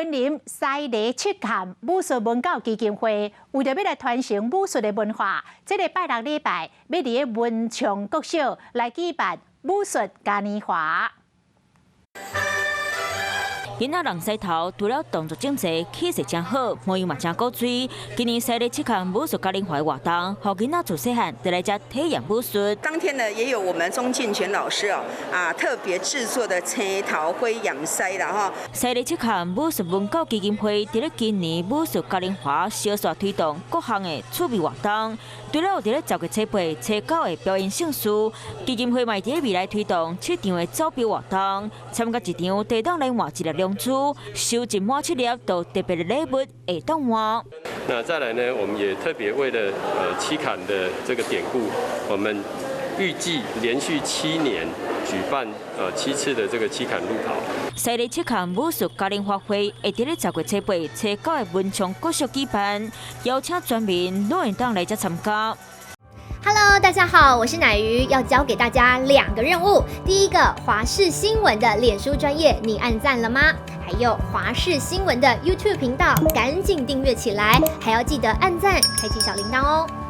云林西里七坎武术文教基金会为着要来传承武术的文化，这个拜六礼拜要伫个文昌国小来举办武术嘉年华。 囡仔人西头，除了动作整齐、气势真好，模样嘛真古锥。今年西里七项武术嘉年华活动，让囡仔自细汉就来这体验武术。当天呢，也有我们钟敬全老师特别制作的青桃灰养腮啦哈。西里七项武术文教基金会伫咧今年武术嘉年华小耍推动各项的趣味活动，除了有伫咧10月初8、初9的表演盛事，基金会嘛伫咧未来推动7场的招标活动，参加一场地当另外一粒龙珠，收集满7粒到特别的礼物会当换。那再来呢，我们也特别为了七坎的这个典故，我们预计连续7年举办7次的这个七坎路跑。西里七坎武术嘉年华会会伫咧10月初8、初9的文昌国小举办，邀请全民都会当来这参加。 Hello， 大家好，我是乃瑜，要教给大家2个任务。第一个，华视新闻的脸书专页，你按赞了吗？还有华视新闻的 YouTube 频道，赶紧订阅起来，还要记得按赞，开启小铃铛哦。